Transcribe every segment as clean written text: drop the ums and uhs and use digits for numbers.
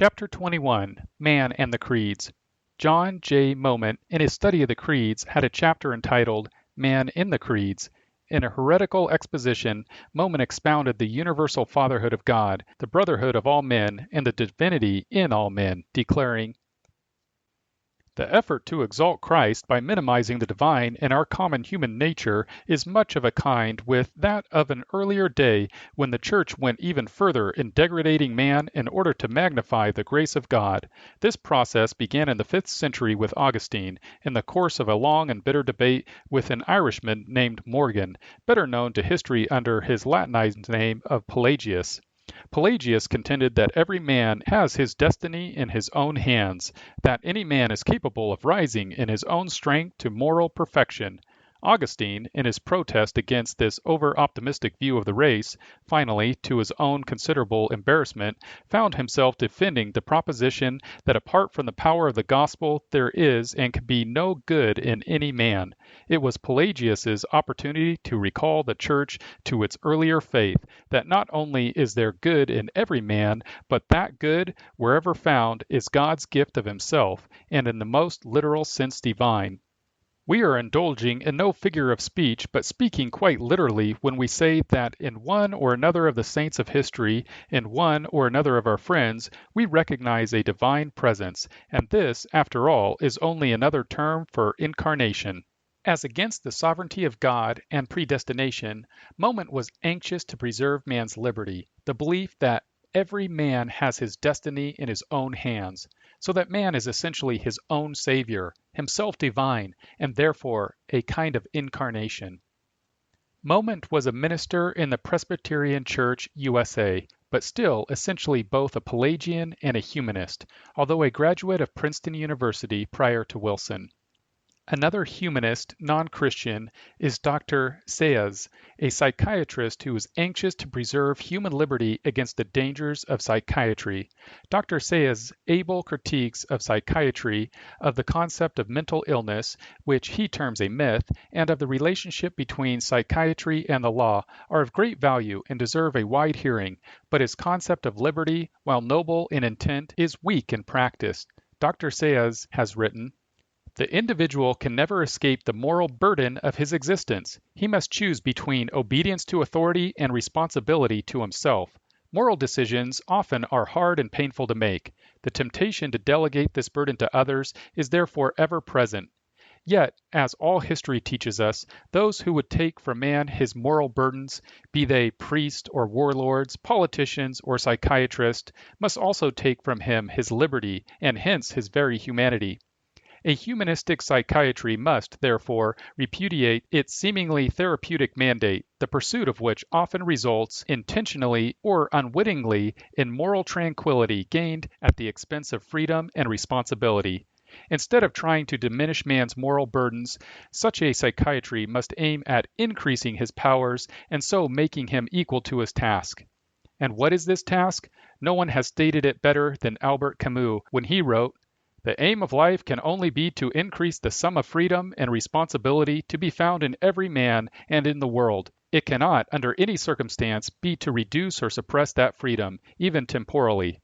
Chapter 21, Man and the Creeds. John J. Moment, in his study of the creeds, had a chapter entitled Man in the Creeds. In a heretical exposition, Moment expounded the universal fatherhood of God, the brotherhood of all men, and the divinity in all men, declaring, "The effort to exalt Christ by minimizing the divine in our common human nature is much of a kind with that of an earlier day when the Church went even further in degrading man in order to magnify the grace of God. This process began in the 5th century with Augustine, in the course of a long and bitter debate with an Irishman named Morgan, better known to history under his Latinized name of Pelagius. Pelagius contended that every man has his destiny in his own hands, that any man is capable of rising in his own strength to moral perfection. Augustine, in his protest against this over-optimistic view of the race, finally, to his own considerable embarrassment, found himself defending the proposition that apart from the power of the gospel there is and can be no good in any man. It was Pelagius's opportunity to recall the Church to its earlier faith, that not only is there good in every man, but that good, wherever found, is God's gift of himself, and in the most literal sense divine. We are indulging in no figure of speech, but speaking quite literally when we say that in one or another of the saints of history, in one or another of our friends, we recognize a divine presence, and this, after all, is only another term for incarnation. As against the sovereignty of God and predestination, Moment was anxious to preserve man's liberty, the belief that every man has his destiny in his own hands, so that man is essentially his own savior, himself divine, and therefore a kind of incarnation. Moment was a minister in the Presbyterian Church, USA, but still essentially both a Pelagian and a humanist, although a graduate of Princeton University prior to Wilson. Another humanist, non-Christian, is Dr. Saez, a psychiatrist who is anxious to preserve human liberty against the dangers of psychiatry. Dr. Saez's able critiques of psychiatry, of the concept of mental illness, which he terms a myth, and of the relationship between psychiatry and the law are of great value and deserve a wide hearing, but his concept of liberty, while noble in intent, is weak in practice. Dr. Saez has written, "The individual can never escape the moral burden of his existence. He must choose between obedience to authority and responsibility to himself. Moral decisions often are hard and painful to make. The temptation to delegate this burden to others is therefore ever present. Yet, as all history teaches us, those who would take from man his moral burdens, be they priests or warlords, politicians or psychiatrists, must also take from him his liberty and hence his very humanity. A humanistic psychiatry must, therefore, repudiate its seemingly therapeutic mandate, the pursuit of which often results, intentionally or unwittingly, in moral tranquility gained at the expense of freedom and responsibility. Instead of trying to diminish man's moral burdens, such a psychiatry must aim at increasing his powers and so making him equal to his task." And what is this task? No one has stated it better than Albert Camus when he wrote, "The aim of life can only be to increase the sum of freedom and responsibility to be found in every man and in the world. It cannot, under any circumstance, be to reduce or suppress that freedom, even temporally."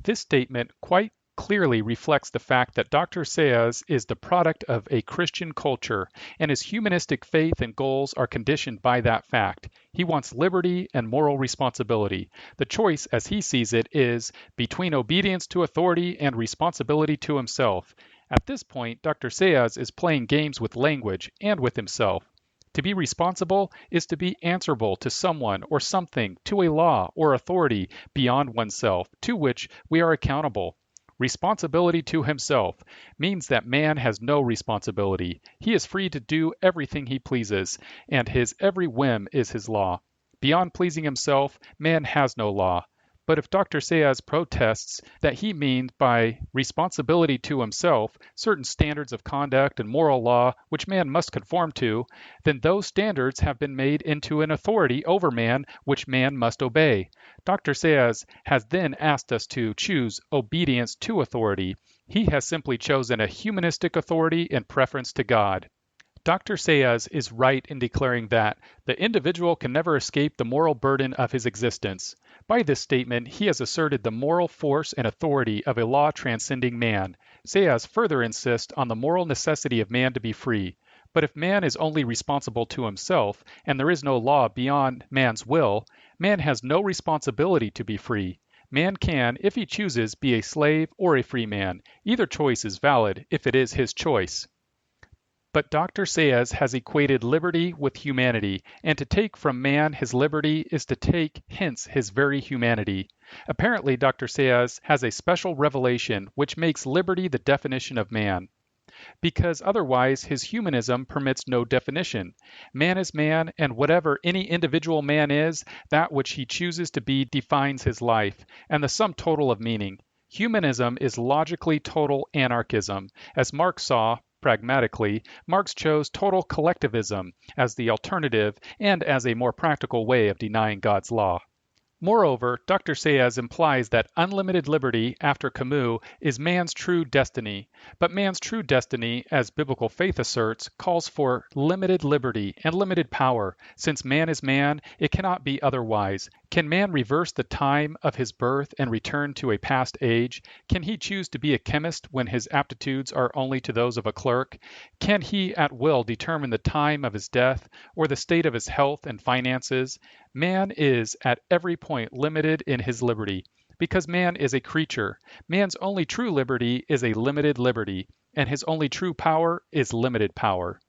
This statement quite clearly reflects the fact that Dr. Saez is the product of a Christian culture, and his humanistic faith and goals are conditioned by that fact. He wants liberty and moral responsibility. The choice, as he sees it, is between obedience to authority and responsibility to himself. At this point, Dr. Saez is playing games with language and with himself. To be responsible is to be answerable to someone or something, to a law or authority beyond oneself, to which we are accountable. Responsibility to himself means that man has no responsibility. He is free to do everything he pleases, and his every whim is his law. Beyond pleasing himself, man has no law. But if Dr. Saez protests that he means by responsibility to himself certain standards of conduct and moral law which man must conform to, then those standards have been made into an authority over man which man must obey. Dr. Saez has then asked us to choose obedience to authority. He has simply chosen a humanistic authority in preference to God. Dr. Saez is right in declaring that the individual can never escape the moral burden of his existence. By this statement, he has asserted the moral force and authority of a law transcending man. Sayas further insists on the moral necessity of man to be free. But if man is only responsible to himself, and there is no law beyond man's will, man has no responsibility to be free. Man can, if he chooses, be a slave or a free man. Either choice is valid if it is his choice. But Dr. Sayas has equated liberty with humanity, and to take from man his liberty is to take hence his very humanity. Apparently, Dr. Sayas has a special revelation which makes liberty the definition of man, because otherwise his humanism permits no definition. Man is man, and whatever any individual man is, that which he chooses to be defines his life, and the sum total of meaning. Humanism is logically total anarchism. As Marx saw, pragmatically, Marx chose total collectivism as the alternative and as a more practical way of denying God's law. Moreover, Dr. Sayas implies that unlimited liberty, after Camus, is man's true destiny. But man's true destiny, as biblical faith asserts, calls for limited liberty and limited power. Since man is man, it cannot be otherwise. Can man reverse the time of his birth and return to a past age? Can he choose to be a chemist when his aptitudes are only to those of a clerk? Can he at will determine the time of his death or the state of his health and finances? Man is at every point limited in his liberty, because man is a creature. Man's only true liberty is a limited liberty, and his only true power is limited power.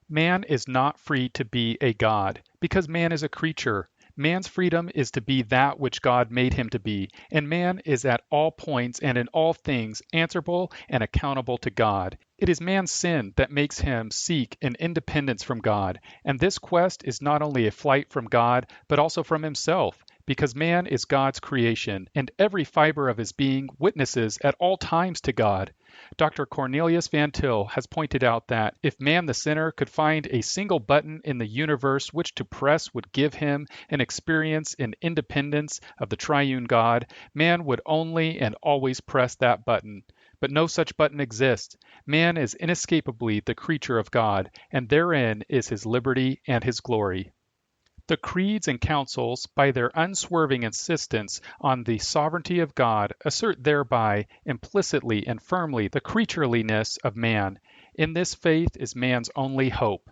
Man is not free to be a god, because man is a creature. Man's freedom is to be that which God made him to be, and man is at all points and in all things answerable and accountable to God. It is man's sin that makes him seek an independence from God, and this quest is not only a flight from God, but also from himself, because man is God's creation, and every fiber of his being witnesses at all times to God. Dr. Cornelius Van Til has pointed out that if man the sinner could find a single button in the universe which to press would give him an experience in independence of the triune God, man would only and always press that button. But no such button exists. Man is inescapably the creature of God, and therein is his liberty and his glory. The creeds and councils, by their unswerving insistence on the sovereignty of God, assert thereby implicitly and firmly the creatureliness of man. In this faith is man's only hope.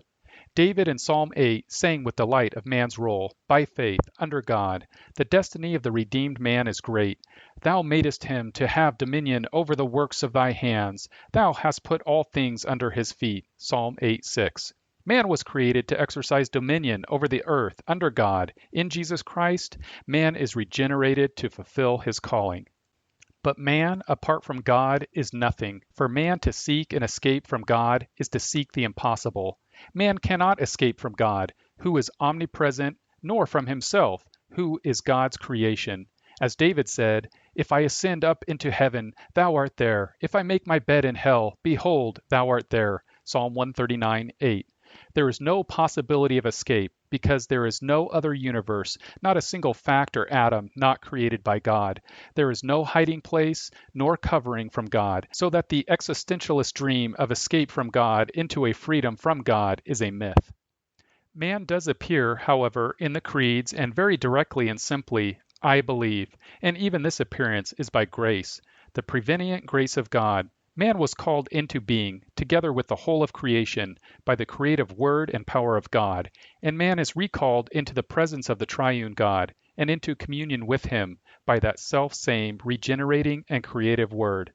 David in Psalm 8 sang with delight of man's role, by faith, under God. The destiny of the redeemed man is great. Thou madest him to have dominion over the works of thy hands. Thou hast put all things under his feet. Psalm 8:6. Man was created to exercise dominion over the earth under God. In Jesus Christ, man is regenerated to fulfill his calling. But man, apart from God, is nothing. For man to seek and escape from God is to seek the impossible. Man cannot escape from God, who is omnipresent, nor from himself, who is God's creation. As David said, "If I ascend up into heaven, thou art there. If I make my bed in hell, behold, thou art there." Psalm 139:8. There is no possibility of escape, because there is no other universe, not a single fact or atom not created by God. There is no hiding place nor covering from God, so that the existentialist dream of escape from God into a freedom from God is a myth. Man does appear, however, in the creeds, and very directly and simply, "I believe," and even this appearance is by grace, the prevenient grace of God. Man was called into being, together with the whole of creation, by the creative word and power of God, and man is recalled into the presence of the triune God, and into communion with him, by that self-same regenerating and creative word.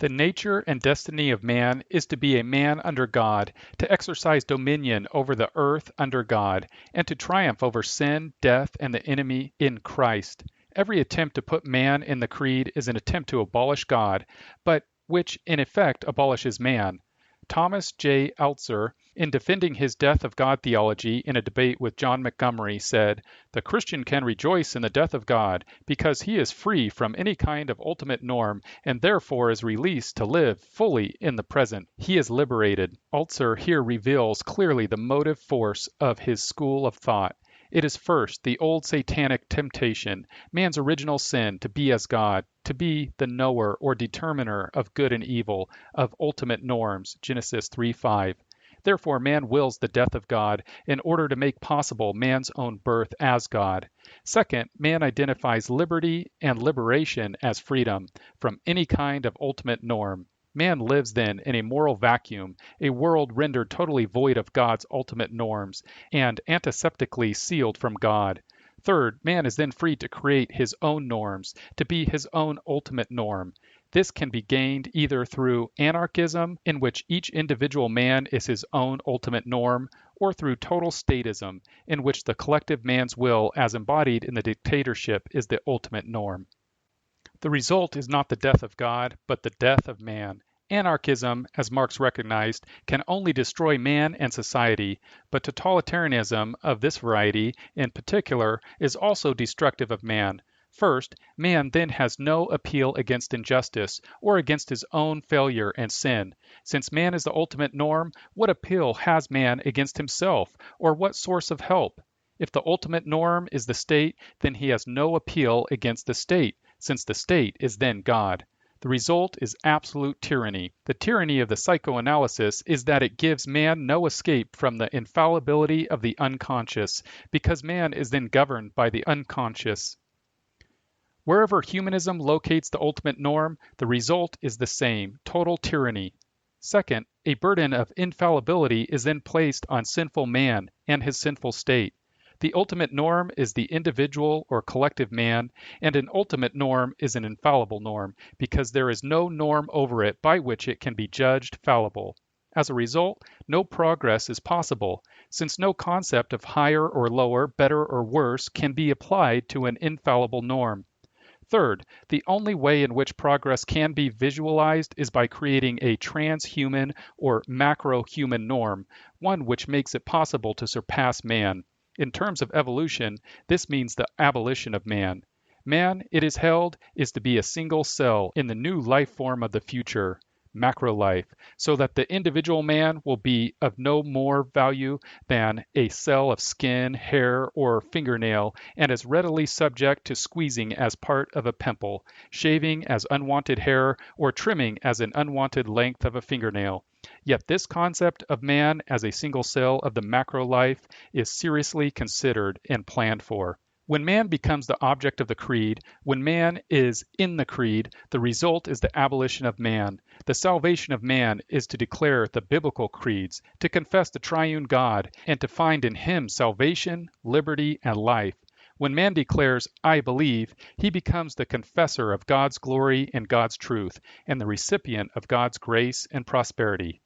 The nature and destiny of man is to be a man under God, to exercise dominion over the earth under God, and to triumph over sin, death, and the enemy in Christ. Every attempt to put man in the creed is an attempt to abolish God, but which in effect abolishes man. Thomas J. Altzer, in defending his death of God theology in a debate with John Montgomery, said, "The Christian can rejoice in the death of God because he is free from any kind of ultimate norm and therefore is released to live fully in the present. He is liberated." Altzer here reveals clearly the motive force of his school of thought. It is first the old satanic temptation, man's original sin to be as God, to be the knower or determiner of good and evil, of ultimate norms, Genesis 3:5. Therefore, man wills the death of God in order to make possible man's own birth as God. Second, man identifies liberty and liberation as freedom from any kind of ultimate norm. Man lives then in a moral vacuum, a world rendered totally void of God's ultimate norms and antiseptically sealed from God. Third, man is then free to create his own norms, to be his own ultimate norm. This can be gained either through anarchism, in which each individual man is his own ultimate norm, or through total statism, in which the collective man's will, as embodied in the dictatorship, is the ultimate norm. The result is not the death of God, but the death of man. Anarchism, as Marx recognized, can only destroy man and society, but totalitarianism of this variety, in particular, is also destructive of man. First, man then has no appeal against injustice or against his own failure and sin. Since man is the ultimate norm, what appeal has man against himself, or what source of help? If the ultimate norm is the state, then he has no appeal against the state, since the state is then God. The result is absolute tyranny. The tyranny of the psychoanalysis is that it gives man no escape from the infallibility of the unconscious, because man is then governed by the unconscious. Wherever humanism locates the ultimate norm, the result is the same, total tyranny. Second, a burden of infallibility is then placed on sinful man and his sinful state. The ultimate norm is the individual or collective man, and an ultimate norm is an infallible norm, because there is no norm over it by which it can be judged fallible. As a result, no progress is possible, since no concept of higher or lower, better or worse can be applied to an infallible norm. Third, the only way in which progress can be visualized is by creating a transhuman or macro-human norm, one which makes it possible to surpass man. In terms of evolution, this means the abolition of man. Man, it is held, is to be a single cell in the new life form of the future, macro-life, so that the individual man will be of no more value than a cell of skin, hair, or fingernail, and as readily subject to squeezing as part of a pimple, shaving as unwanted hair, or trimming as an unwanted length of a fingernail. Yet this concept of man as a single cell of the macro-life is seriously considered and planned for. When man becomes the object of the creed, when man is in the creed, the result is the abolition of man. The salvation of man is to declare the biblical creeds, to confess the triune God, and to find in him salvation, liberty, and life. When man declares, I believe, he becomes the confessor of God's glory and God's truth, and the recipient of God's grace and prosperity.